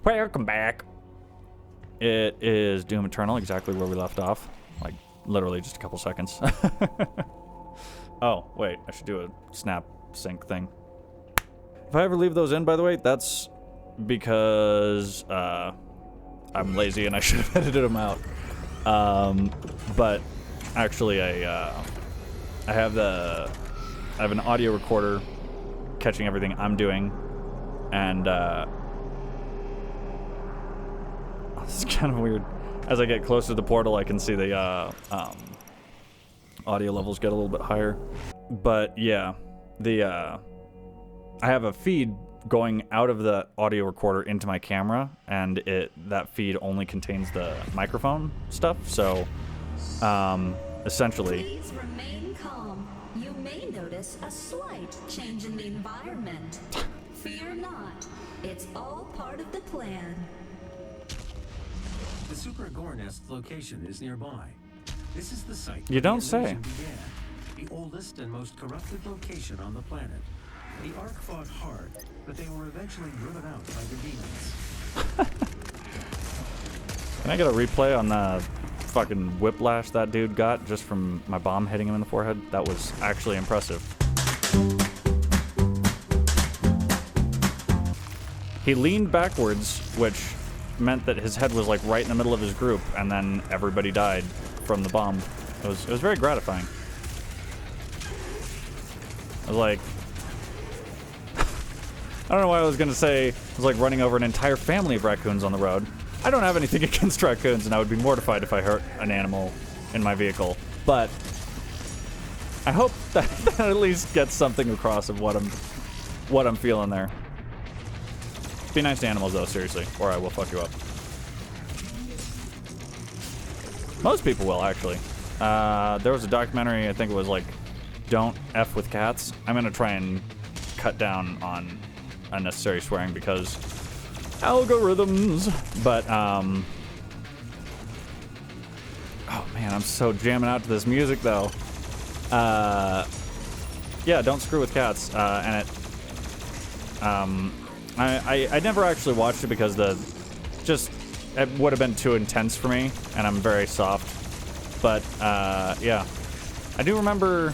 Welcome back. It is Doom Eternal, exactly where we left off. Like, literally just a couple seconds. Oh, wait, I should do a snap sync thing. If I ever leave those in, by the way, that's because I'm lazy and I should have edited them out. But actually, I have an audio recorder catching everything I'm doing, and it's kind of weird. As I get closer to the portal, I can see the audio levels get a little bit higher. But yeah, I have a feed going out of the audio recorder into my camera, and that feed only contains the microphone stuff. So essentially, please remain calm. You may notice a slight change in the environment. Fear not. It's all part of the plan. The Super Gore Nest location is nearby. This is the site You don't where the say. invasion began, the oldest and most corrupted location on the planet. The Ark fought hard, but they were eventually driven out by the demons. Can I get a replay on the fucking whiplash that dude got just from my bomb hitting him in the forehead? That was actually impressive. He leaned backwards, which meant that his head was like right in the middle of his group, and then everybody died from the bomb. It was very gratifying. I was like, I don't know why I was gonna say it was like running over an entire family of raccoons on the road. I don't have anything against raccoons, and I would be mortified if I hurt an animal in my vehicle. But I hope that at least gets something across of what I'm feeling there. Be nice to animals, though, seriously, or I will fuck you up. Most people will, actually. There was a documentary, I think it was like, Don't F with Cats. I'm gonna try and cut down on unnecessary swearing because algorithms. But, oh man, I'm so jamming out to this music, though. Yeah, Don't Screw with Cats, and it, I never actually watched it because it would have been too intense for me, and I'm very soft. But yeah, I do remember,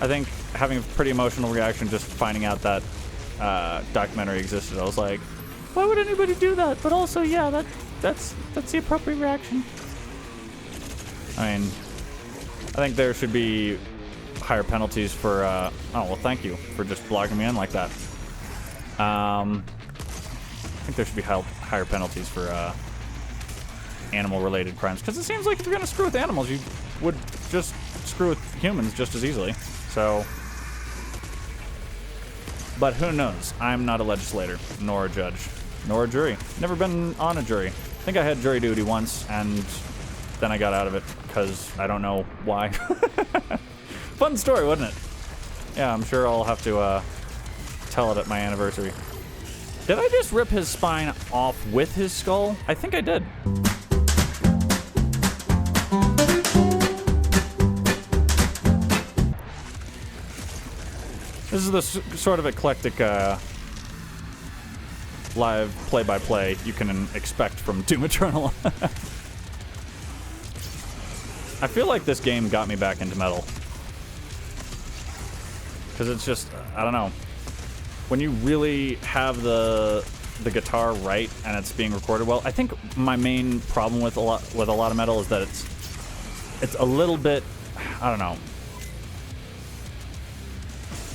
I think, having a pretty emotional reaction just finding out that documentary existed. I was like, why would anybody do that? But also, yeah, that's the appropriate reaction. I mean, I think there should be higher penalties for. Oh well, thank you for just blocking me in like that. I think there should be higher penalties for animal-related crimes, because it seems like if you're gonna screw with animals, you would just screw with humans just as easily. So, but who knows? I'm not a legislator, nor a judge, nor a jury. Never been on a jury. I think I had jury duty once, and then I got out of it because I don't know why. Fun story, wasn't it? Yeah, I'm sure I'll have to tell it at my anniversary. Did I just rip his spine off with his skull? I think I did. This is the sort of eclectic live play-by-play you can expect from Doom Eternal. I feel like this game got me back into metal. Because it's just, I don't know. When you really have the guitar right and it's being recorded well, I think my main problem with a lot of metal is that it's a little bit, I don't know.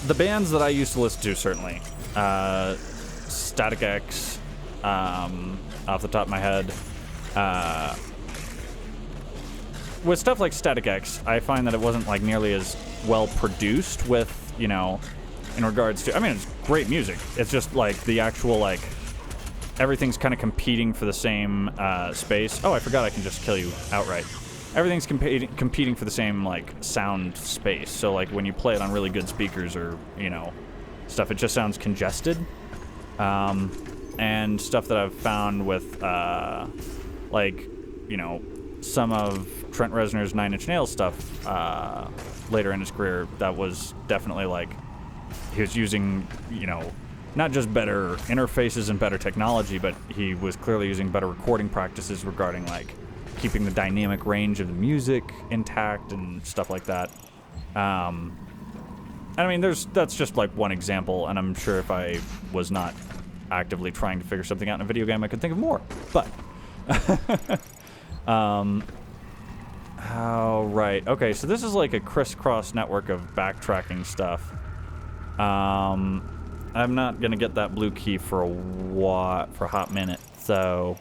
The bands that I used to listen to, certainly, Static X, off the top of my head. With stuff like Static X, I find that it wasn't like nearly as well produced with, you know, in regards to, I mean, it's great music. It's just like the actual, like, everything's kind of competing for the same space. Oh, I forgot I can just kill you outright. Everything's competing for the same, like, sound space. So, like, when you play it on really good speakers or, you know, stuff, it just sounds congested. And stuff that I've found with, like, you know, some of Trent Reznor's Nine Inch Nails stuff later in his career, that was definitely, like, he was using, you know, not just better interfaces and better technology, but he was clearly using better recording practices regarding like keeping the dynamic range of the music intact and stuff like that. I mean, that's just like one example, and I'm sure if I was not actively trying to figure something out in a video game, I could think of more. But, oh, right. Okay, so this is like a crisscross network of backtracking stuff. I'm not gonna get that blue key for a hot minute, so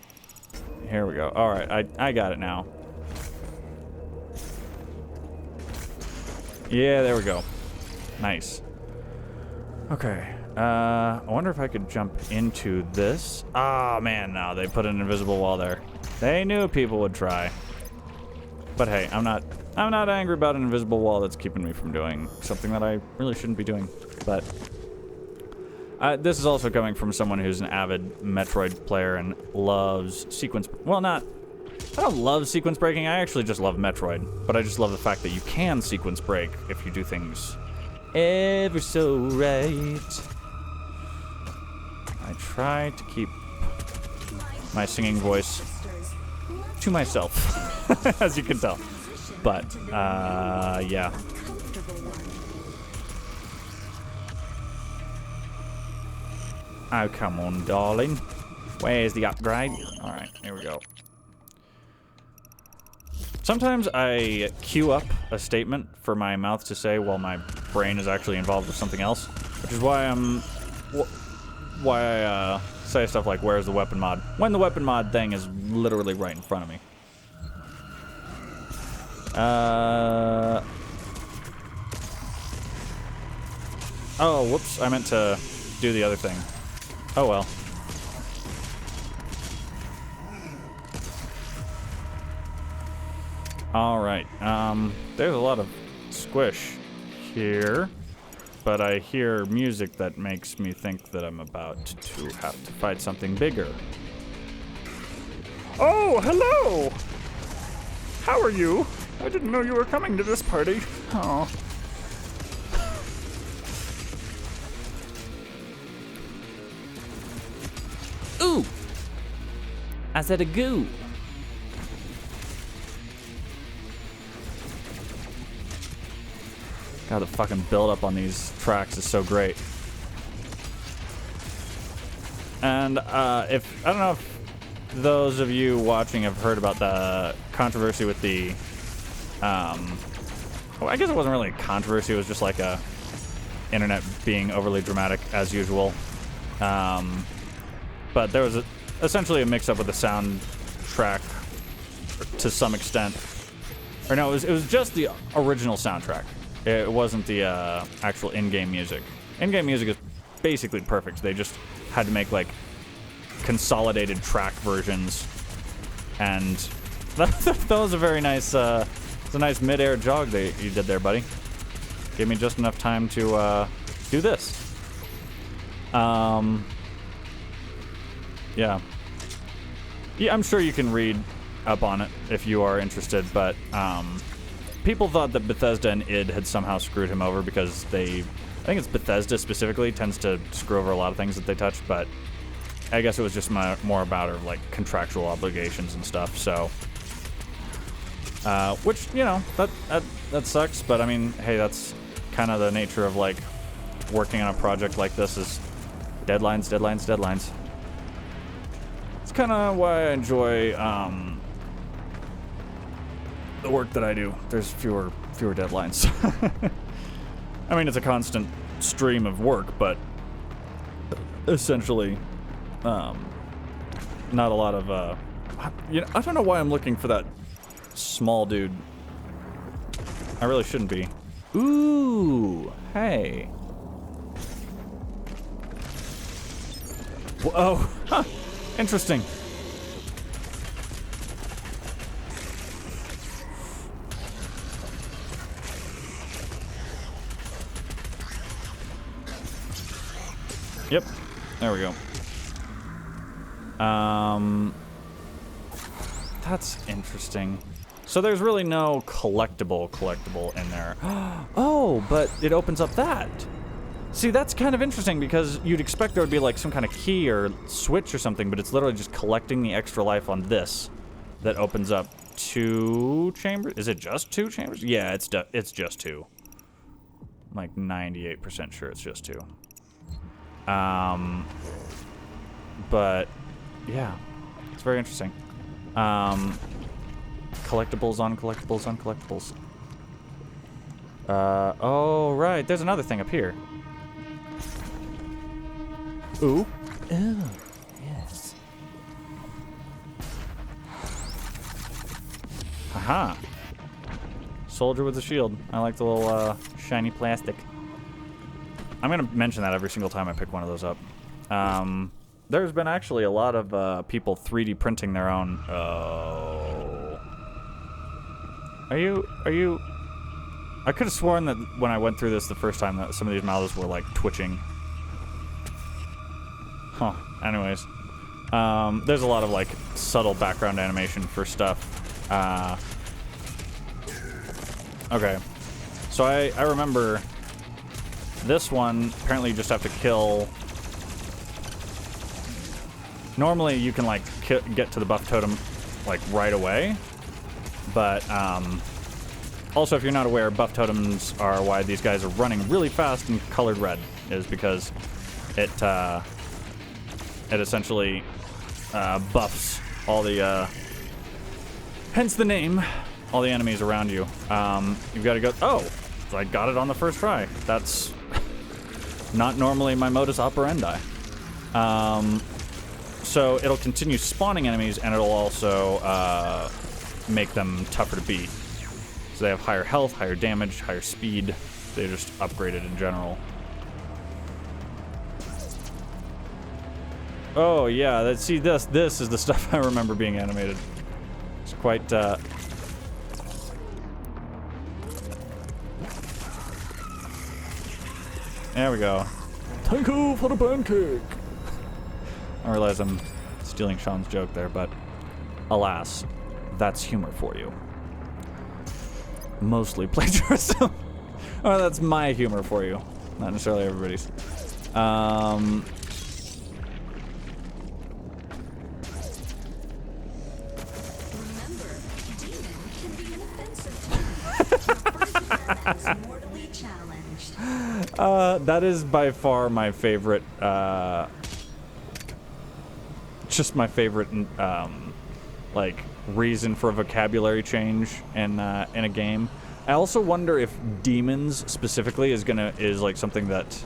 here we go. All right, I got it now. Yeah, there we go. Nice. Okay. I wonder if I could jump into this. Ah, man, no, they put an invisible wall there. They knew people would try. But hey, I'm not angry about an invisible wall that's keeping me from doing something that I really shouldn't be doing. But this is also coming from someone who's an avid Metroid player and loves sequence. Well, I don't love sequence breaking. I actually just love Metroid. But I just love the fact that you can sequence break if you do things ever so right. I try to keep my singing voice to myself, as you can tell. But, yeah. Oh, come on, darling. Where's the upgrade? Alright, here we go. Sometimes I queue up a statement for my mouth to say while my brain is actually involved with something else, which is why I say stuff like, where's the weapon mod? When the weapon mod thing is literally right in front of me. Oh, whoops, I meant to do the other thing. Oh well. Alright, there's a lot of squish here, but I hear music that makes me think that I'm about to have to fight something bigger. Oh, hello! How are you? I didn't know you were coming to this party. Oh. Ooh! I said a goo. God, the fucking build-up on these tracks is so great. And I don't know if those of you watching have heard about the controversy with the, well, I guess it wasn't really a controversy, it was just like a internet being overly dramatic as usual. But there was essentially a mix-up with the soundtrack to some extent. Or no, it was just the original soundtrack. It wasn't the actual in-game music. In-game music is basically perfect. They just had to make like consolidated track versions, and that was a very nice. It's a nice mid-air jog that you did there, buddy. Gave me just enough time to do this. Yeah. Yeah, I'm sure you can read up on it if you are interested, but people thought that Bethesda and id had somehow screwed him over because I think it's Bethesda specifically, tends to screw over a lot of things that they touch, but I guess it was just more about like contractual obligations and stuff, so. Which, you know, that sucks, but I mean, hey, that's kind of the nature of like working on a project like this is deadlines, deadlines, deadlines. It's kind of why I enjoy, the work that I do. There's fewer deadlines. I mean, it's a constant stream of work, but essentially, not a lot of, you know, I don't know why I'm looking for that small dude. I really shouldn't be. Ooh, hey. Whoa, huh, interesting. Yep, there we go. That's interesting. So there's really no collectible in there. Oh, but it opens up that. See, that's kind of interesting because you'd expect there would be like some kind of key or switch or something, but it's literally just collecting the extra life on this that opens up 2 chambers. Is it just 2 chambers? Yeah, it's just 2. I'm like 98% sure it's just 2. But yeah, it's very interesting. Collectibles on collectibles on collectibles. Oh right, there's another thing up here. Ooh. Oh, yes. Haha. Soldier with a shield. I like the little shiny plastic. I'm gonna mention that every single time I pick one of those up. There's been actually a lot of people 3D printing their own. Oh. Are you? I could have sworn that when I went through this the first time that some of these mouths were like twitching. Huh. Anyways, there's a lot of like subtle background animation for stuff. Okay, so I remember this one. Apparently, you just have to kill. Normally, you can like get to the buff totem like right away, but also if you're not aware, buff totems are why these guys are running really fast and colored red. Is because it essentially buffs all the, hence the name, all the enemies around you. You've got to go, oh, I got it on the first try. That's not normally my modus operandi. So it'll continue spawning enemies, and it'll also make them tougher to beat. So they have higher health, higher damage, higher speed. They're just upgraded in general. Oh yeah, see this is the stuff I remember being animated. It's quite there we go. Thank you for the pancake. I realize I'm stealing Sean's joke there, but alas, that's humor for you. Mostly plagiarism. Oh, that's my humor for you, not necessarily everybody's. That is by far my favorite, just my favorite, like, reason for a vocabulary change in a game. I also wonder if demons specifically is like something that,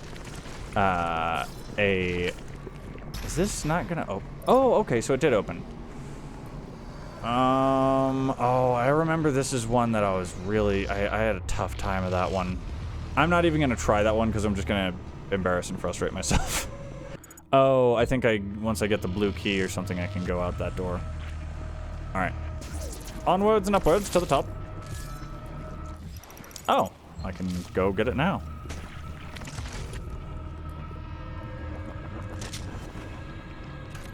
is this not gonna open? Oh, okay, so it did open. Oh, I remember this is one that I was really, I had a tough time with that one. I'm not even gonna try that one because I'm just gonna embarrass and frustrate myself. Oh, I think once I get the blue key or something, I can go out that door. All right, onwards and upwards to the top. Oh, I can go get it now.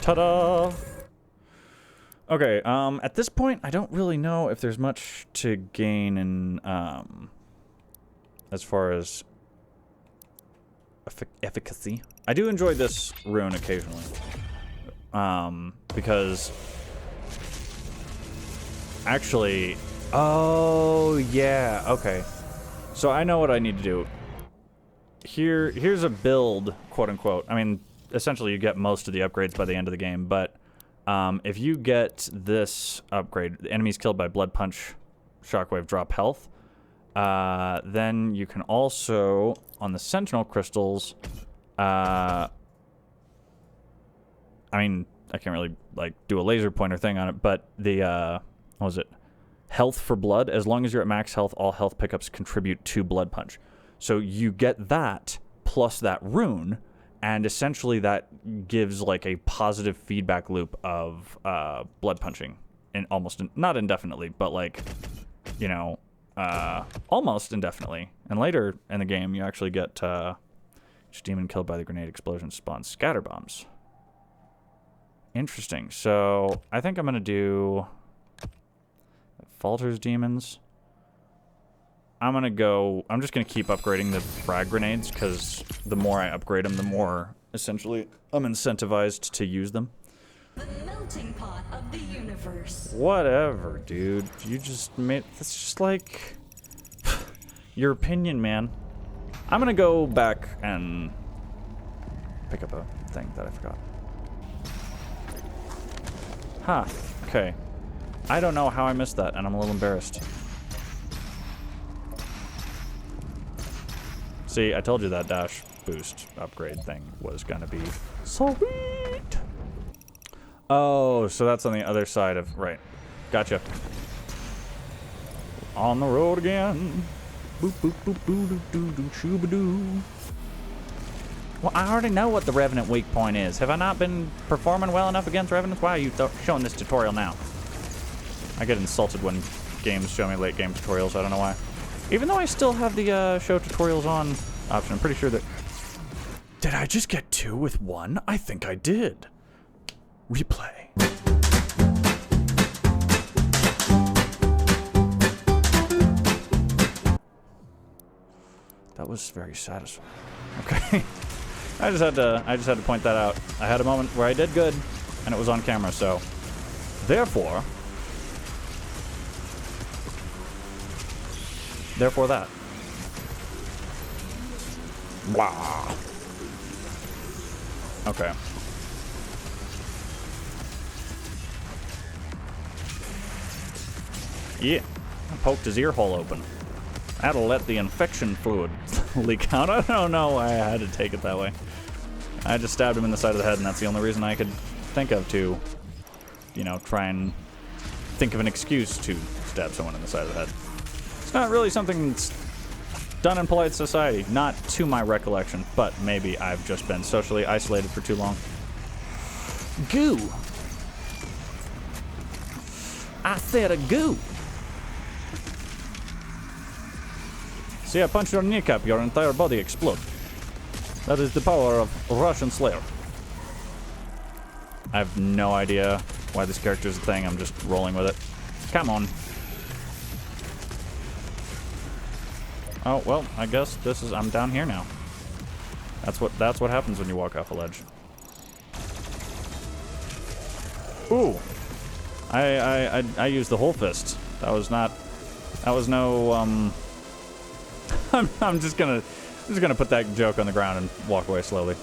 Ta-da! Okay, at this point, I don't really know if there's much to gain in, as far as efficacy. I do enjoy this rune occasionally, because actually, oh yeah, okay. So I know what I need to do. Here's a build, quote unquote. I mean, essentially you get most of the upgrades by the end of the game, but if you get this upgrade, the enemies killed by Blood Punch, Shockwave drop health. Then you can also, on the Sentinel crystals, I mean, I can't really, like, do a laser pointer thing on it, but the, what was it? Health for blood. As long as you're at max health, all health pickups contribute to Blood Punch. So you get that plus that rune, and essentially that gives, like, a positive feedback loop of blood punching. And almost, not indefinitely, but, like, you know, almost indefinitely. And later in the game, you actually get each demon killed by the grenade explosion spawns scatter bombs. Interesting. So I think I'm going to do Falter's demons. I'm just gonna keep upgrading the frag grenades, because the more I upgrade them, the more, essentially, I'm incentivized to use them. The melting pot of the universe. Whatever, dude. You just made... That's just like... your opinion, man. I'm gonna go back and pick up a thing that I forgot. Huh. Okay. I don't know how I missed that, and I'm a little embarrassed. See, I told you that dash boost upgrade thing was gonna be sweet. Oh, so that's on the other side of... Right. Gotcha. On the road again. Boop, boop, boop, boo, doo, doo, doo, shoo-ba-doo. Well, I already know what the Revenant weak point is. Have I not been performing well enough against Revenants? Why are you showing this tutorial now? I get insulted when games show me late game tutorials. I don't know why. Even though I still have the show tutorials on option, I'm pretty sure that... Did I just get 2 with 1? I think I did. Replay. That was very satisfying. Okay. I just had to point that out. I had a moment where I did good, and it was on camera, so... Therefore that. Wow. Okay. Yeah. I poked his ear hole open. That'll let the infection fluid leak out. I don't know why I had to take it that way. I just stabbed him in the side of the head, and that's the only reason I could think of to, you know, try and think of an excuse to stab someone in the side of the head. It's not really something that's done in polite society, not to my recollection, but maybe I've just been socially isolated for too long. Goo! I said a goo! See, I punched your kneecap, your entire body exploded. That is the power of Russian Slayer. I have no idea why this character is a thing, I'm just rolling with it. Come on. Oh, well, I guess this is... I'm down here now. That's what happens when you walk off a ledge. Ooh. I used the whole fist. That was not... That was no, I'm just gonna put that joke on the ground and walk away slowly.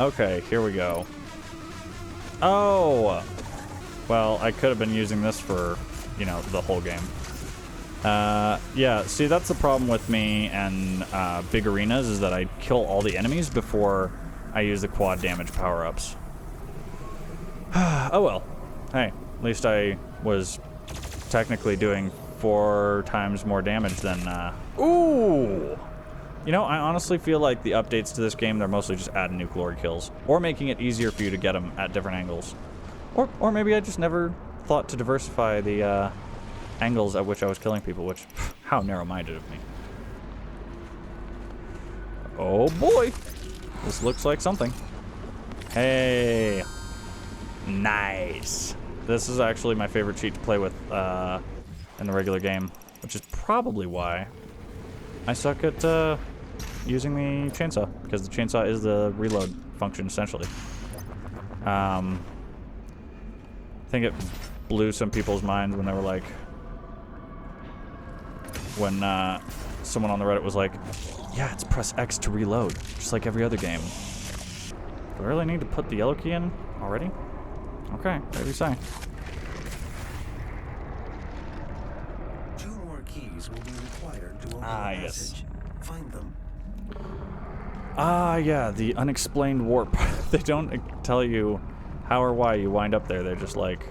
Okay, here we go. Oh! Well, I could have been using this for... you know, the whole game. Yeah, see, that's the problem with me and big arenas, is that I kill all the enemies before I use the quad damage power-ups. Oh well. Hey, at least I was technically doing 4 times more damage than, Ooh! You know, I honestly feel like the updates to this game, they're mostly just adding new glory kills. Or making it easier for you to get them at different angles. Or maybe I just never... thought to diversify the angles at which I was killing people, which, how narrow-minded of me. Oh boy! This looks like something. Hey! Nice! This is actually my favorite cheat to play with in the regular game, which is probably why I suck at using the chainsaw, because the chainsaw is the reload function, essentially. I think it blew some people's minds when they were like, when someone on the Reddit was like, yeah, it's press X to reload, just like every other game. Do I really need to put the yellow key in already? Okay, whatever you say. 2 more keys will be required to open the yes. passage. Find them. Ah, yeah, the unexplained warp. They don't tell you how or why you wind up there. They're just like,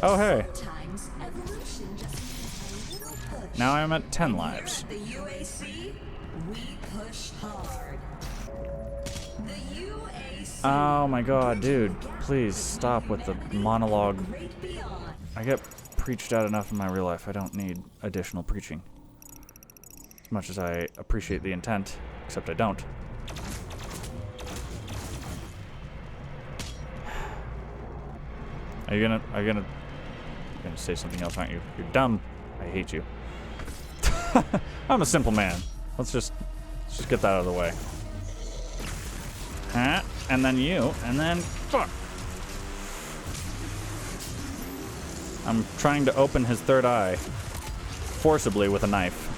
oh, hey. Sometimes evolution just needs a little push. Now I'm at 10 lives. Here at the UAC, we push hard. The UAC. Oh my god, dude. Please stop with the monologue. Great beyond. I get preached out enough in my real life. I don't need additional preaching. As much as I appreciate the intent, except I don't. Are you gonna You're gonna say something else, aren't you? You're dumb. I hate you. I'm a simple man. Let's just get that out of the way. Huh? And then you, and then fuck. I'm trying to open his third eye forcibly with a knife.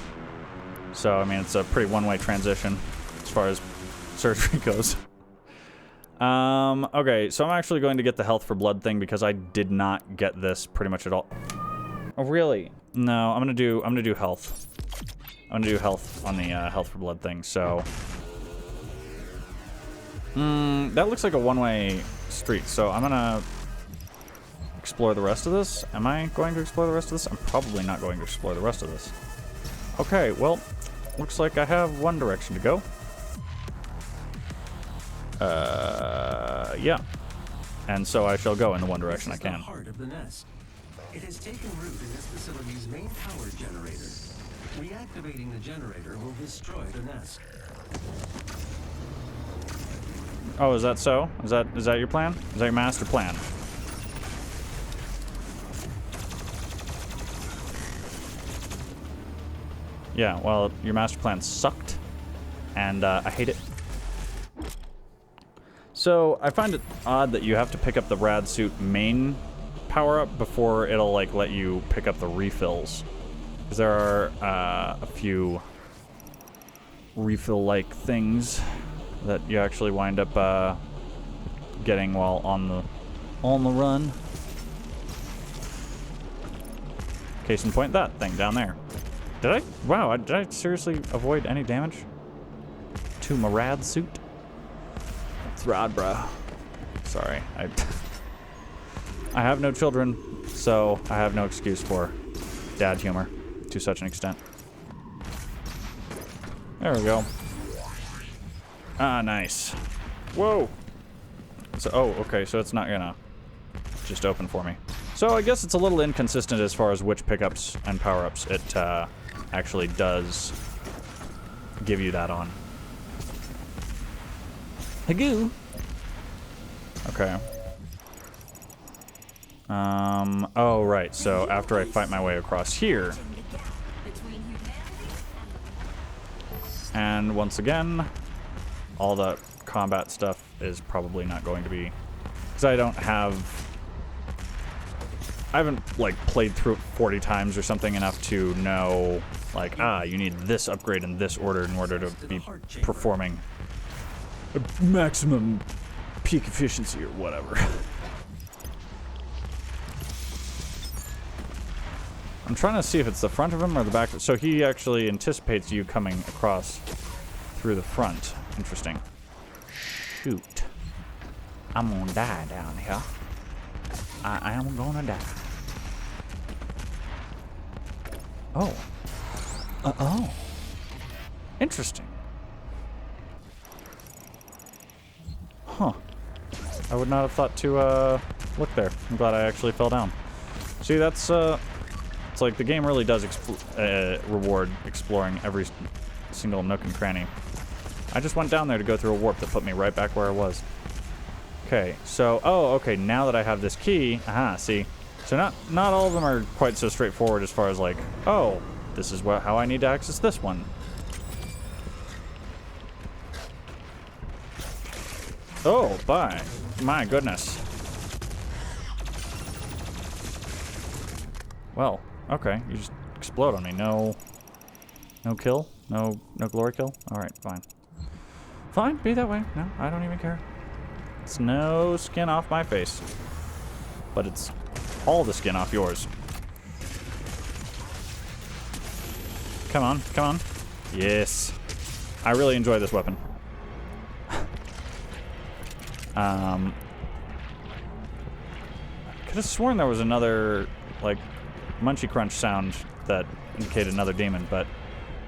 So, I mean, it's a pretty one-way transition as far as surgery goes. Okay, so I'm actually going to get the health for blood thing because I did not get this pretty much at all. Oh, really? No, I'm gonna do health. I'm gonna do health on the health for blood thing. So, that looks like a one-way street. So I'm gonna explore the rest of this. Am I going to explore the rest of this? I'm probably not going to explore the rest of this. Okay, well, looks like I have one direction to go. Yeah. And so I shall go in the one direction I can. This is the heart of the nest. It has taken root in this facility's main power generator. Reactivating the generator will destroy the nest. Oh, is that so? Is that your plan? Is that your master plan? Yeah, well, your master plan sucked, and I hate it. So, I find it odd that you have to pick up the rad suit main power-up before it'll, like, let you pick up the refills. Because there are a few refill-like things that you actually wind up getting while on the run. Case in point, that thing down there. Did I seriously avoid any damage to my rad suit? It's rad, bruh. Sorry, I have no children, so I have no excuse for dad humor to such an extent. There we go. Ah, nice. Whoa. So, oh, okay, so it's not gonna just open for me. So I guess it's a little inconsistent as far as which pickups and power-ups it actually does give you that on. Hagoo. Okay. Oh, right, so after I fight my way across here, and once again, all the combat stuff is probably not going to be, because I haven't, like, played through it 40 times or something enough to know, like, you need this upgrade in this order in order to be performing a maximum peak efficiency or whatever. I'm trying to see if it's the front of him or the back. So he actually anticipates you coming across through the front. Interesting. Shoot. I'm gonna die down here. I am gonna die. Oh. Oh. Interesting. Huh. I would not have thought to look there. I'm glad I actually fell down. See, that's it's like the game really does reward exploring every single nook and cranny. I just went down there to go through a warp that put me right back where I was. Okay, so, oh, okay, now that I have this key, see. So not all of them are quite so straightforward as far as like, oh, this is how I need to access this one. Oh, my goodness. Well, okay, you just explode on me. No kill? No glory kill? Alright, fine. Fine, be that way. No, I don't even care. It's no skin off my face. But it's all the skin off yours. Come on, come on. Yes. I really enjoy this weapon. I could have sworn there was another, like, munchy crunch sound that indicated another demon, but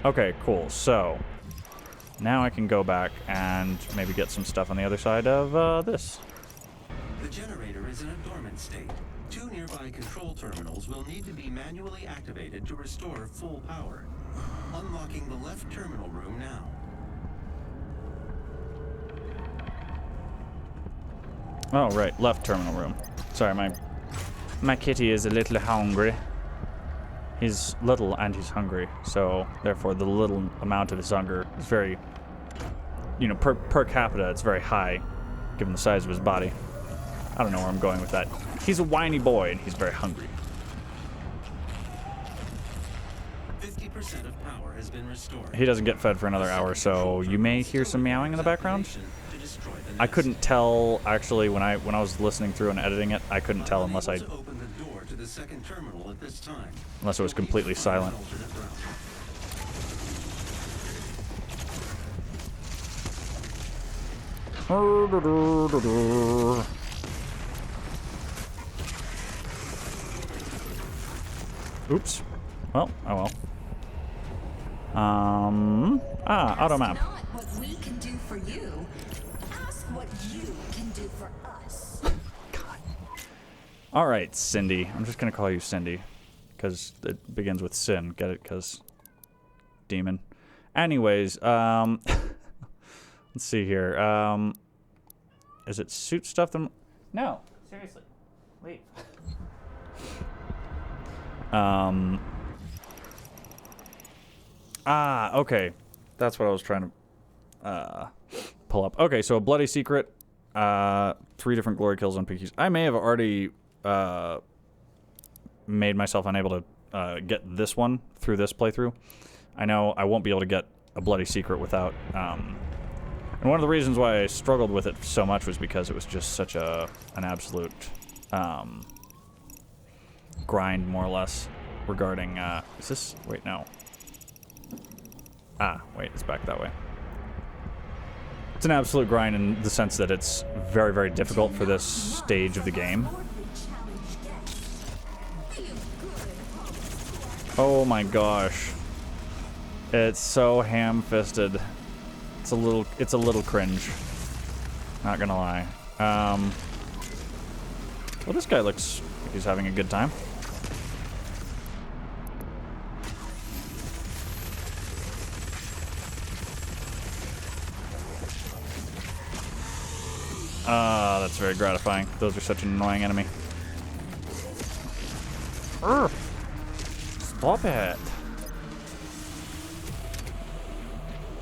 okay, cool. So now I can go back and maybe get some stuff on the other side of this. The generator is in a dormant state. 2 nearby control terminals will need to be manually activated to restore full power. Unlocking the left terminal room now. Oh, right, left terminal room. Sorry, my My kitty is a little hungry. He's little and he's hungry, so therefore the little amount of his hunger is very, you know, per capita, it's very high, given the size of his body. I don't know where I'm going with that. He's a whiny boy and he's very hungry. 50% of power has been restored. He doesn't get fed for another hour, so you may hear some meowing in the background. I couldn't tell actually when I was listening through and editing it. I couldn't tell unless it was completely silent. Oops. Well, oh well. Auto map. Not what we can do for you. Ask what you can do for us. God. All right, Cindy. I'm just gonna call you Cindy, because it begins with sin. Get it? Because demon. Anyways, let's see here. Is it suit stuff? No, seriously, leave. Okay. That's what I was trying to pull up. Okay, so a bloody secret, 3 different glory kills on PQs. I may have already made myself unable to get this one through this playthrough. I know I won't be able to get a bloody secret without, and one of the reasons why I struggled with it so much was because it was just such an absolute grind, more or less, regarding, is this, wait, no. Wait, it's back that way. It's an absolute grind in the sense that it's very, very difficult for this stage of the game. Oh my gosh. It's so ham-fisted. It's a little cringe. Not gonna lie. Well, this guy looks like he's having a good time. That's very gratifying. Those are such an annoying enemy. Urgh. Stop it.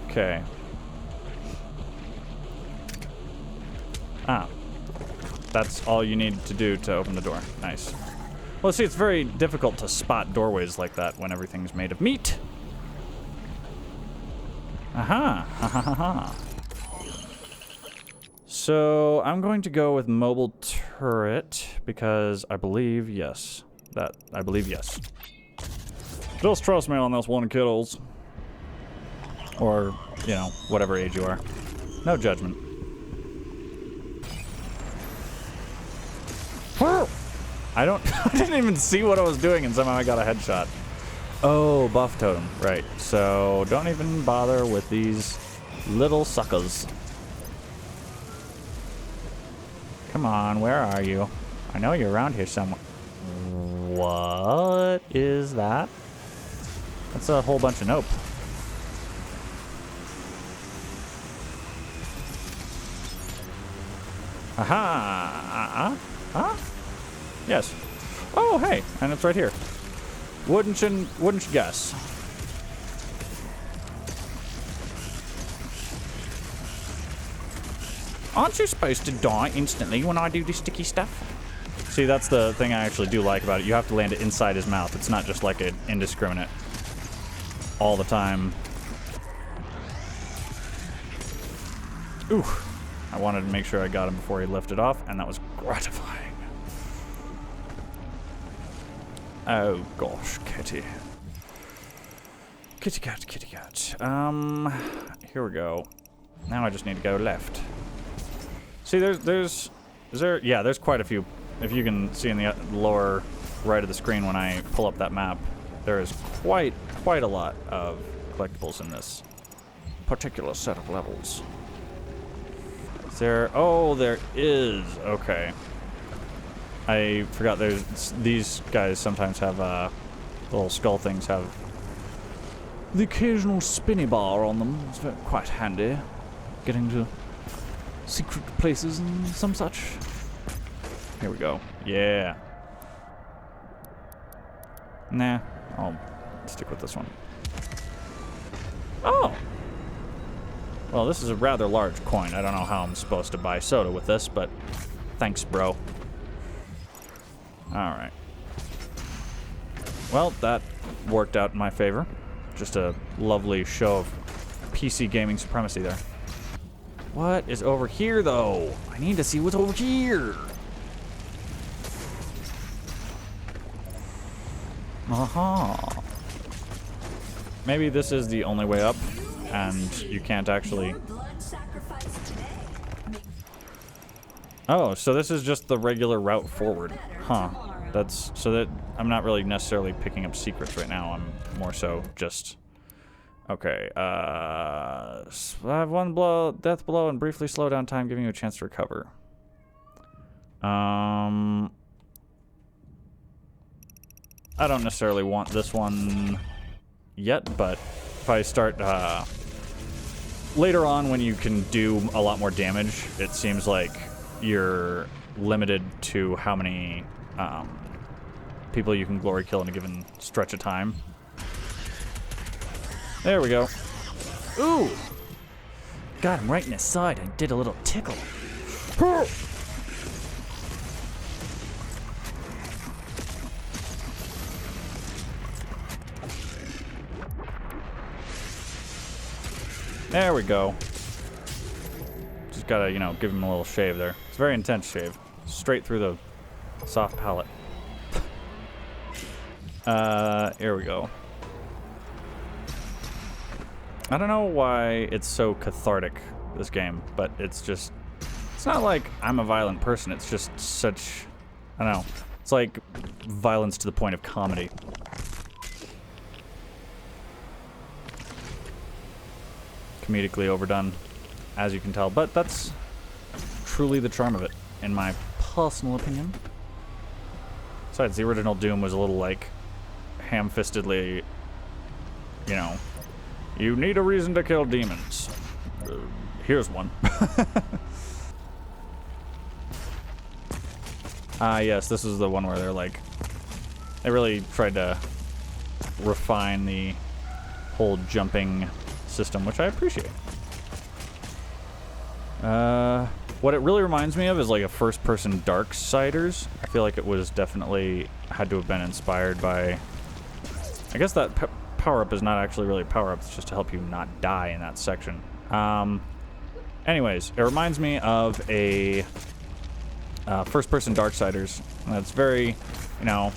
Okay. That's all you need to do to open the door. Nice. Well, see, it's very difficult to spot doorways like that when everything's made of meat. Aha. Ha ha ha ha. So I'm going to go with mobile turret because I believe yes. Yes. Just trust me on this one, kiddos. Or, you know, whatever age you are. No judgment. I didn't even see what I was doing and somehow I got a headshot. Oh, buff totem. Right. So don't even bother with these little suckers. Come on, where are you? I know you're around here somewhere. What is that? That's a whole bunch of nope. Aha! Huh? Yes. Oh, hey, and it's right here. Wouldn't you guess? Aren't you supposed to die instantly when I do this sticky stuff? See, that's the thing I actually do like about it. You have to land it inside his mouth. It's not just like an indiscriminate all the time. Ooh. I wanted to make sure I got him before he lifted off, and that was gratifying. Oh gosh, kitty. Kitty cat, kitty cat. Here we go. Now I just need to go left. See, there's quite a few. If you can see in the lower right of the screen when I pull up that map, there is quite a lot of collectibles in this particular set of levels. Is there? Oh, there is. Okay. I forgot these guys sometimes have little skull things have the occasional spinny bar on them. It's quite handy getting to secret places and some such. Here we go. Yeah. Nah, I'll stick with this one. Oh! Well, this is a rather large coin. I don't know how I'm supposed to buy soda with this, but thanks, bro. Alright. Well, that worked out in my favor. Just a lovely show of PC gaming supremacy there. What is over here, though? I need to see what's over here. Aha. Maybe this is the only way up, and you can't actually... Your blood sacrifice today. Oh, so this is just the regular route forward. Huh. That's... So that I'm not really necessarily picking up secrets right now. I'm more so just... Okay, I have one death blow and briefly slow down time, giving you a chance to recover. I don't necessarily want this one yet, but if I start later on when you can do a lot more damage, it seems like you're limited to how many people you can glory kill in a given stretch of time. There we go. Ooh! Got him right in his side and did a little tickle. There we go. Just gotta, you know, give him a little shave there. It's a very intense shave. Straight through the soft palate. Here we go. I don't know why it's so cathartic, this game, but it's just... It's not like I'm a violent person, it's just such... I don't know. It's like violence to the point of comedy. Comedically overdone, as you can tell, but that's truly the charm of it, in my personal opinion. Besides, the original Doom was a little, like, ham-fistedly, you know... You need a reason to kill demons. Here's one. Yes, this is the one where they're like... They really tried to refine the whole jumping system, which I appreciate. What it really reminds me of is like a first-person Darksiders. I feel like it was definitely... had to have been inspired by... I guess that... power-up is not actually really a power-up, it's just to help you not die in that section. Anyways, it reminds me of a first-person Darksiders. That's very, you know,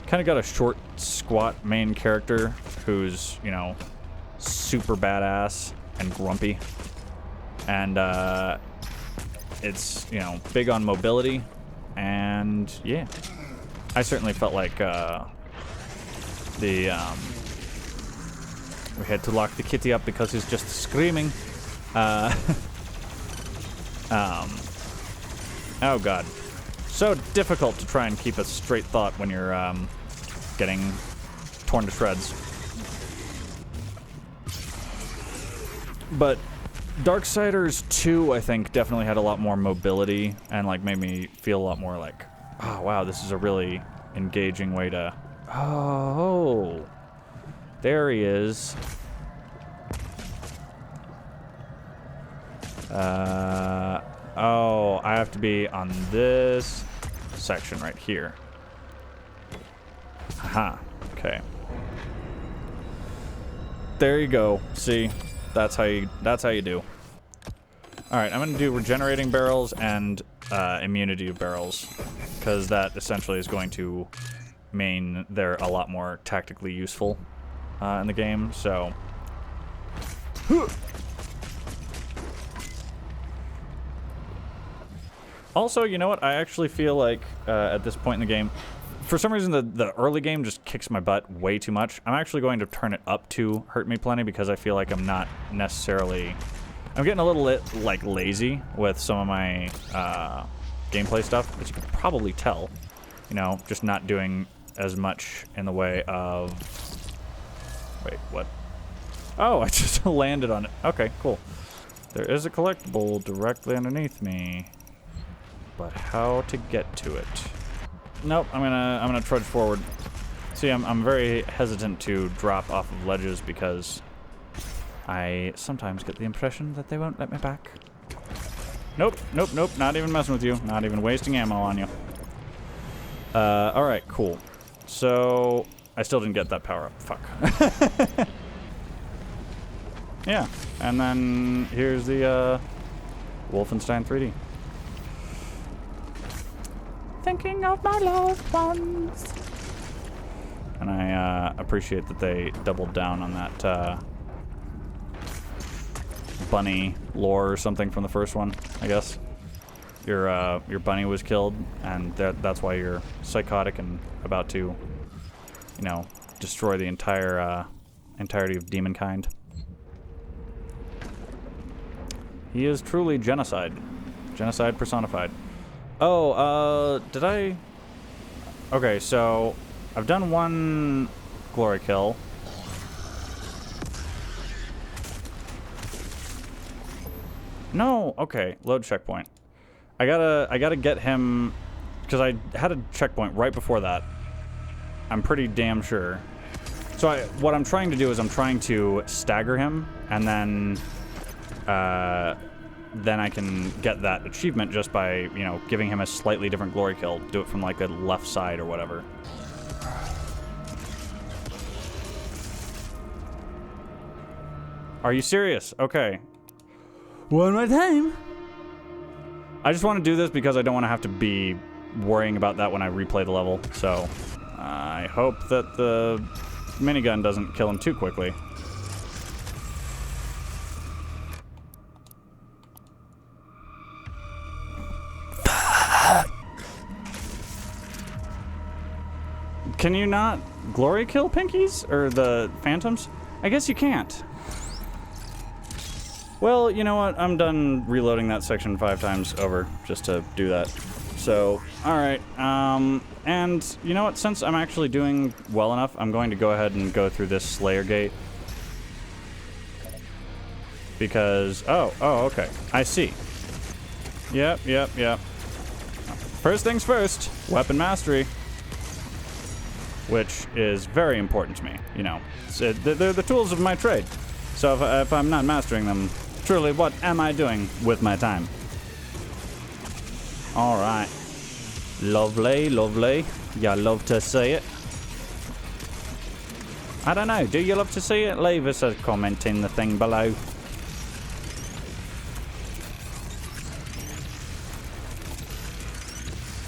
kind of got a short, squat main character who's, you know, super badass and grumpy. And it's, you know, big on mobility. And, yeah. I certainly felt like we had to lock the kitty up because he's just screaming. Oh god. So difficult to try and keep a straight thought when you're getting torn to shreds. But Darksiders 2, I think, definitely had a lot more mobility and like made me feel a lot more like, oh wow, this is a really engaging way to... Oh... There he is. Oh, I have to be on this section right here. Aha. Okay. There you go. See, that's how you do. All right, I'm gonna do regenerating barrels and immunity barrels, because that essentially is going to mean they're a lot more tactically useful in the game. So. Also, you know what? I actually feel like at this point in the game, for some reason the early game just kicks my butt way too much. I'm actually going to turn it up to hurt me plenty because I feel like I'm not necessarily... I'm getting a little like lazy with some of my gameplay stuff, as you can probably tell. You know, just not doing as much in the way of... Wait, what? Oh, I just landed on it. Okay, cool. There is a collectible directly underneath me. But how to get to it? Nope, I'm gonna trudge forward. See, I'm very hesitant to drop off of ledges because I sometimes get the impression that they won't let me back. Nope, nope, nope, not even messing with you. Not even wasting ammo on you. Alright, cool. So, I still didn't get that power up. Fuck. Yeah, and then here's the, Wolfenstein 3D. Thinking of my loved ones. And I appreciate that they doubled down on that bunny lore or something from the first one, I guess. Your bunny was killed, and that's why you're psychotic and about to, you know, destroy the entirety of demonkind. He is truly genocide. Genocide personified. Oh, did I... Okay, so I've done one glory kill. No, okay, load checkpoint. I gotta get him, because I had a checkpoint right before that. I'm pretty damn sure. So what I'm trying to do is I'm trying to stagger him, and then I can get that achievement just by, you know, giving him a slightly different glory kill. Do it from like the left side or whatever. Are you serious? Okay. One more time. I just want to do this because I don't want to have to be worrying about that when I replay the level. So I hope that the minigun doesn't kill him too quickly. Can you not glory kill pinkies? Or the phantoms? I guess you can't. Well, you know what? I'm done reloading that section 5 times over just to do that. So, alright. And you know what? Since I'm actually doing well enough, I'm going to go ahead and go through this Slayer gate. Because, oh, okay. I see. Yep. First things first, weapon mastery. Which is very important to me, you know. They're the tools of my trade. So if I'm not mastering them, truly, what am I doing with my time? All right. Lovely, lovely. You love to see it. I don't know. Do you love to see it? Leave us a comment in the thing below.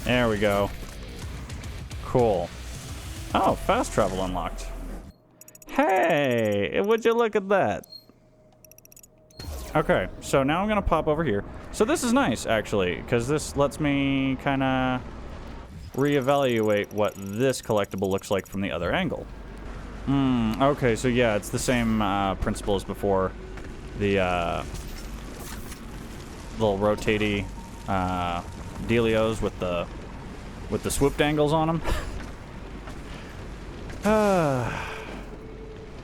There we go. Cool. Oh, fast travel unlocked. Hey, would you look at that? Okay, so now I'm gonna pop over here. So this is nice, actually, because this lets me kind of reevaluate what this collectible looks like from the other angle. Okay, so yeah, it's the same principle as before. The little rotatey dealios with the swooped angles on them.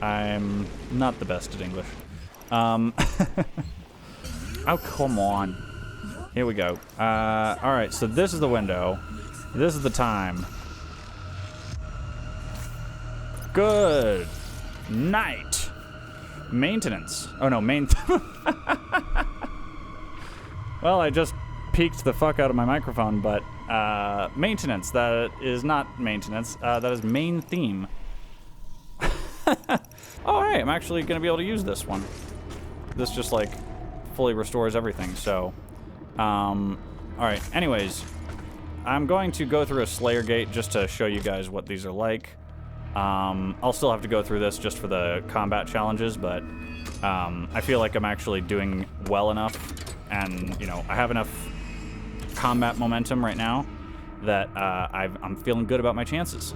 I'm not the best at English. Oh, come on. Here we go. Alright, so this is the window. This is the time. Good night. Maintenance. Oh, no, well, I just peeked the fuck out of my microphone, but maintenance. That is not maintenance. That is main theme. Oh, hey, I'm actually going to be able to use this one. This just, like, fully restores everything, so... Alright, anyways. I'm going to go through a Slayer gate just to show you guys what these are like. I'll still have to go through this just for the combat challenges, but I feel like I'm actually doing well enough, and, you know, I have enough combat momentum right now that I'm feeling good about my chances.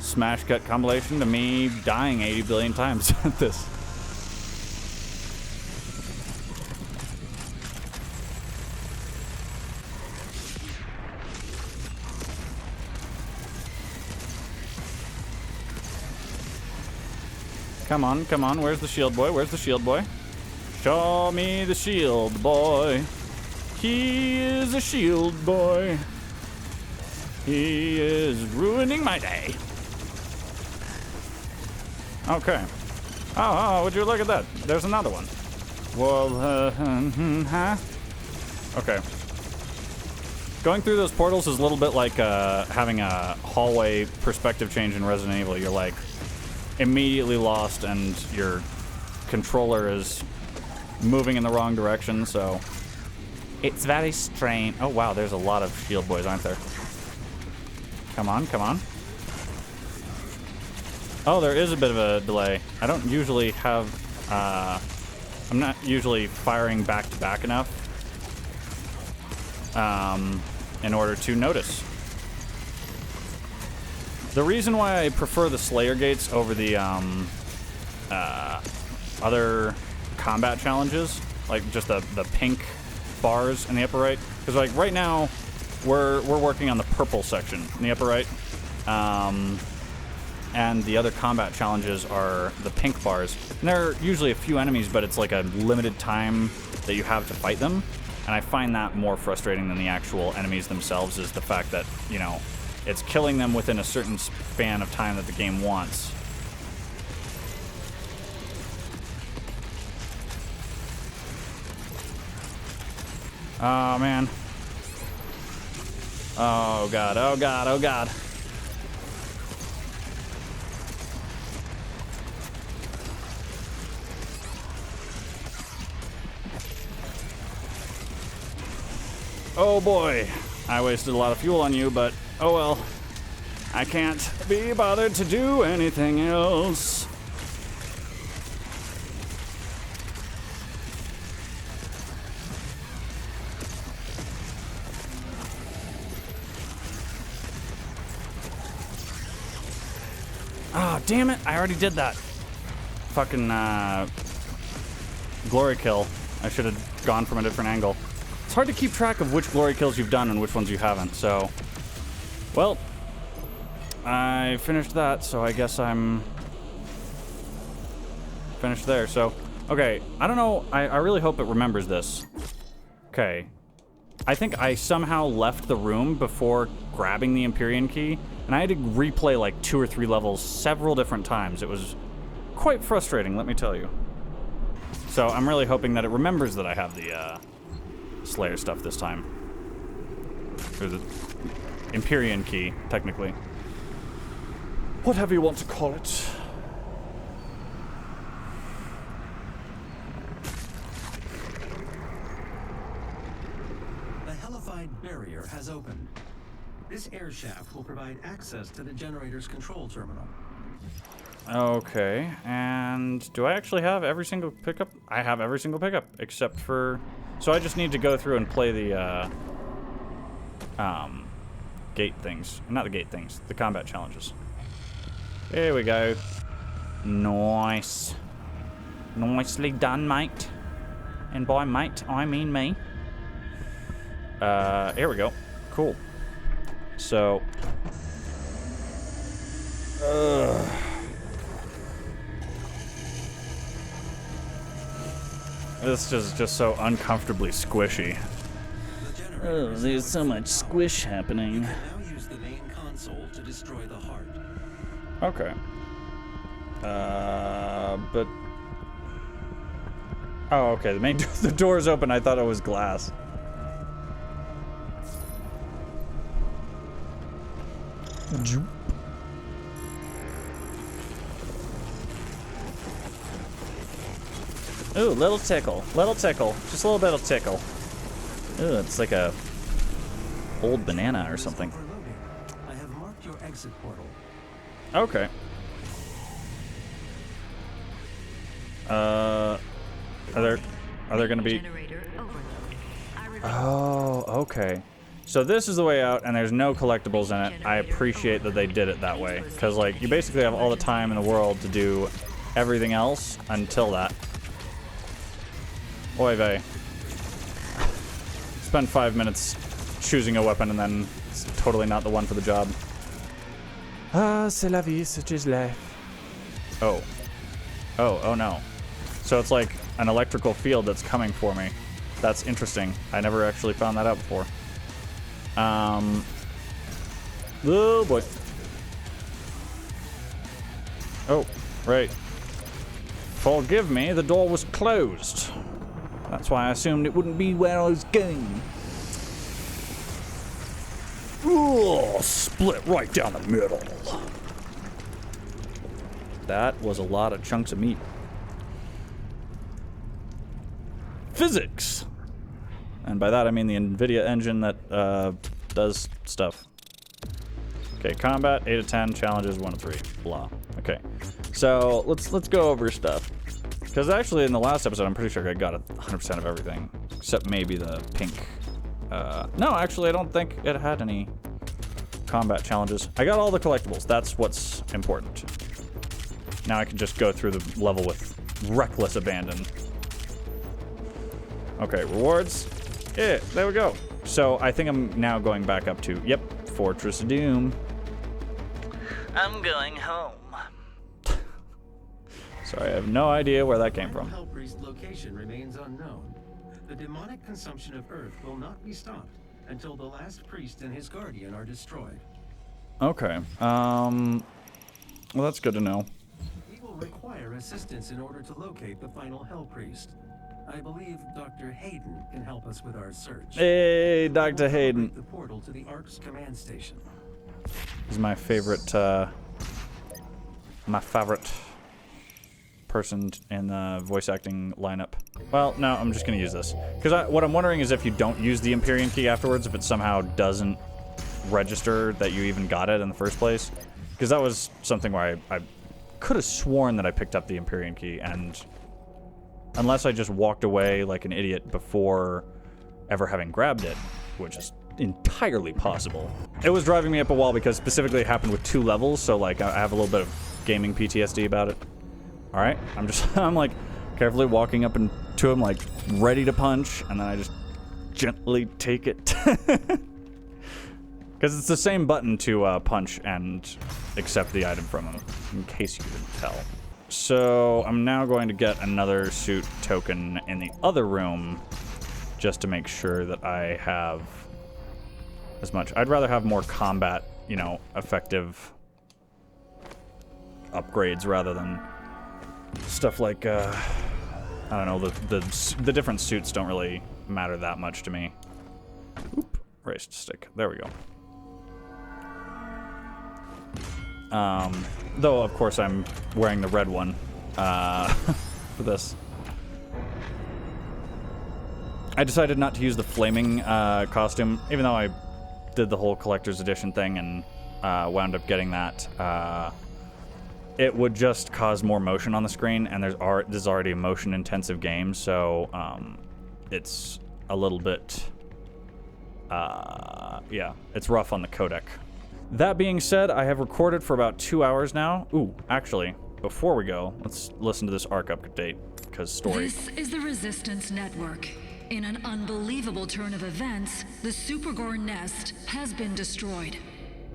Smash cut compilation to me dying 80 billion times at this. Come on, come on. Where's the shield boy? Where's the shield boy? Show me the shield boy. He is a shield boy. He is ruining my day. Okay. Oh, would you look at that? There's another one. Well, huh? Okay. Going through those portals is a little bit like having a hallway perspective change in Resident Evil. You're like immediately lost and your controller is moving in the wrong direction, so it's very strange. Oh wow, there's a lot of shield boys, aren't there? Come on, come on. Oh, there is a bit of a delay. I don't usually have, I'm not usually firing back to back enough in order to notice. The reason why I prefer the Slayer gates over the other combat challenges, like just the pink bars in the upper right, because like right now we're working on the purple section in the upper right, and the other combat challenges are the pink bars. And there are usually a few enemies, but it's like a limited time that you have to fight them. And I find that more frustrating than the actual enemies themselves, is the fact that, you know, it's killing them within a certain span of time that the game wants. Oh, man. Oh, God. Oh, God. Oh, God. Oh boy, I wasted a lot of fuel on you, but oh well. I can't be bothered to do anything else. Oh, damn it, I already did that. Fucking, glory kill. I should have gone from a different angle. It's hard to keep track of which glory kills you've done and which ones you haven't, so... Well, I finished that, so I guess I'm... finished there, so... Okay, I don't know, I really hope it remembers this. Okay. I think I somehow left the room before grabbing the Empyrean key, and I had to replay like 2 or 3 levels several different times. It was quite frustrating, let me tell you. So I'm really hoping that it remembers that I have the, Slayer stuff this time. Or the Empyrean key, technically. Whatever you want to call it. The hellified barrier has opened. This air shaft will provide access to the generator's control terminal. Okay, and do I actually have every single pickup? I have every single pickup, except for... So I just need to go through and play the, gate things. Not the gate things, the combat challenges. Here we go. Nice. Nicely done, mate. And by mate, I mean me. Here we go. Cool. So... This is just so uncomfortably squishy. Oh, there's so much squish happening. Now use the main console to destroy the heart. Okay. But... Oh, okay, the main the door's open. I thought it was glass. Ooh, little tickle. Little tickle. Just a little bit of tickle. Ooh, it's like a old banana or something. Overloading. I have marked your exit portal. Okay. Are there gonna be... Oh, okay. So this is the way out, and there's no collectibles in it. I appreciate that they did it that way, because like you basically have all the time in the world to do everything else until that. Oy vey. Spend 5 minutes choosing a weapon, and then it's totally not the one for the job. Ah, c'est la vie, c'est life. Oh. Oh no. So it's like an electrical field that's coming for me. That's interesting. I never actually found that out before. Oh boy. Oh. Right. Forgive me, the door was closed. That's why I assumed it wouldn't be where I was going. Ooh, split right down the middle. That was a lot of chunks of meat. Physics! And by that I mean the NVIDIA engine that does stuff. Okay, combat 8 of 10, challenges 1 of 3. Blah. Okay, so let's go over stuff. Because actually in the last episode I'm pretty sure I got 100% of everything, except maybe the pink. No, actually I don't think it had any combat challenges. I got all the collectibles. That's what's important. Now I can just go through the level with reckless abandon. Okay, rewards. Yeah, there we go. So I think I'm now going back up to, yep, Fortress of Doom. I'm going home. Sorry, I have no idea where that came from. Hell Priest location remains unknown. The demonic consumption of Earth will not be stopped until the last priest and his guardian are destroyed. Okay, well that's good to know. We will require assistance in order to locate the final Hell Priest. I believe Dr. Hayden can help us with our search. Hey, Dr. Hayden. The portal to the Ark's command station. He's my favorite, person in the voice acting lineup. Well, no, I'm just gonna use this. Because what I'm wondering is if you don't use the Empyrean key afterwards, if it somehow doesn't register that you even got it in the first place. Because that was something where I could have sworn that I picked up the Empyrean key, and unless I just walked away like an idiot before ever having grabbed it, which is entirely possible. It was driving me up a wall because specifically it happened with 2 levels, so like I have a little bit of gaming PTSD about it. All right, I'm like carefully walking up to him, like ready to punch, and then I just gently take it. Because it's the same button to punch and accept the item from him, in case you didn't tell. So I'm now going to get another suit token in the other room just to make sure that I have as much. I'd rather have more combat, you know, effective upgrades rather than stuff like, I don't know, the different suits don't really matter that much to me. Oop, raised stick. There we go. Though, of course, I'm wearing the red one for this. I decided not to use the flaming costume, even though I did the whole collector's edition thing and wound up getting that. It would just cause more motion on the screen, and this is already a motion-intensive game, so it's a little bit, yeah, it's rough on the codec. That being said, I have recorded for about 2 hours now. Ooh, actually, before we go, let's listen to this ARC update, because story. This is the Resistance Network. In an unbelievable turn of events, the Super Gore nest has been destroyed.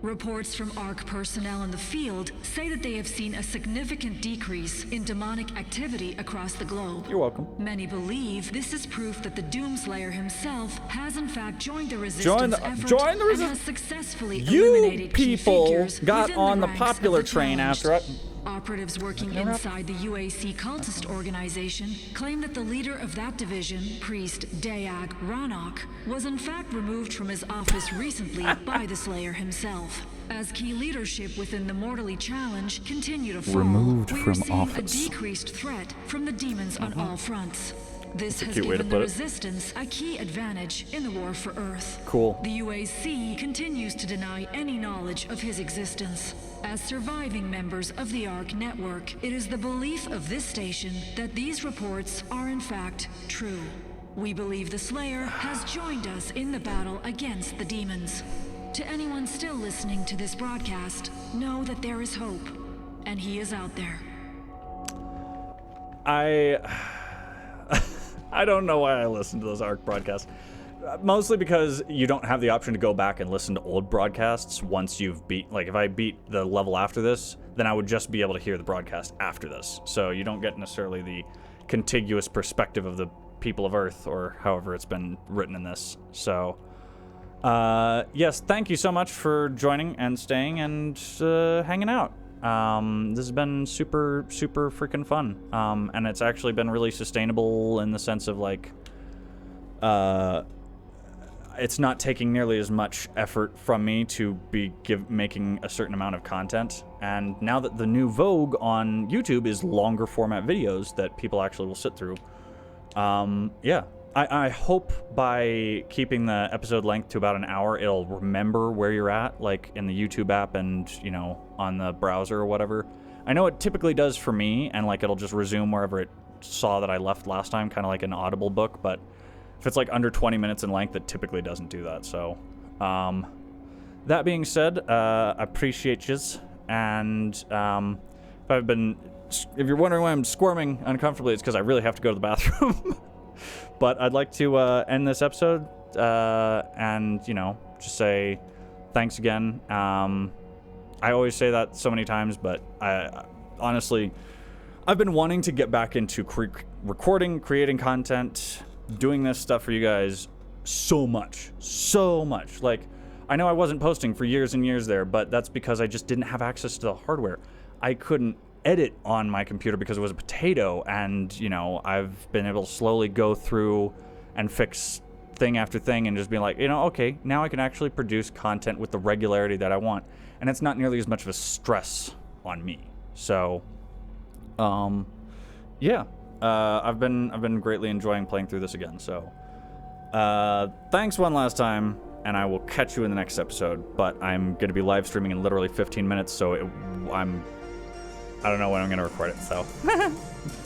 Reports from ARC personnel in the field say that they have seen a significant decrease in demonic activity across the globe. You're welcome. Many believe this is proof that the Doomslayer himself has in fact joined the resistance effort and has successfully eliminated key figures got within on the the ranks popular of the train challenged. after Operatives working inside the UAC cultist organization claim that the leader of that division, Priest Dayag Ranok, was in fact removed from his office recently by the Slayer himself. As key leadership within the Mortally Challenge continue to fall, Removed we are from seeing office. a decreased threat from the demons on all fronts. This has cute way to given the put it. Resistance a key advantage in the war for Earth. Cool. The UAC continues to deny any knowledge of his existence. As surviving members of the ARC network, it is the belief of this station that these reports are in fact true. We believe the Slayer has joined us in the battle against the demons. To anyone still listening to this broadcast, know that there is hope, and he is out there. I don't know why I listen to those ARC broadcasts. Mostly because you don't have the option to go back and listen to old broadcasts once you've beat, like if I beat the level after this, then I would just be able to hear the broadcast after this. So you don't get necessarily the contiguous perspective of the people of Earth, or however it's been written in this. So, yes, thank you so much for joining and staying and hanging out. This has been super, super freaking fun. And it's actually been really sustainable in the sense of, like, it's not taking nearly as much effort from me to be making a certain amount of content. And now that the new vogue on YouTube is longer format videos that people actually will sit through, yeah. I hope by keeping the episode length to about an hour, it'll remember where you're at, like in the YouTube app and, you know, on the browser or whatever. I know it typically does for me, and like it'll just resume wherever it saw that I left last time, kind of like an Audible book, but if it's like under 20 minutes in length, it typically doesn't do that. So, that being said, I appreciate yous, and if you're wondering why I'm squirming uncomfortably, it's because I really have to go to the bathroom. But I'd like to end this episode and, you know, just say thanks again. I always say that so many times, but honestly, I've been wanting to get back into recording, creating content, doing this stuff for you guys so much. Like, I know I wasn't posting for years and years there, but that's because I just didn't have access to the hardware. I couldn't edit on my computer because it was a potato, and, you know, I've been able to slowly go through and fix thing after thing and just be like, you know, okay, now I can actually produce content with the regularity that I want, and it's not nearly as much of a stress on me. So, yeah, I've been greatly enjoying playing through this again. So, thanks one last time, and I will catch you in the next episode. But I'm going to be live streaming in literally 15 minutes, so I don't know when I'm going to record it. So,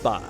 bye.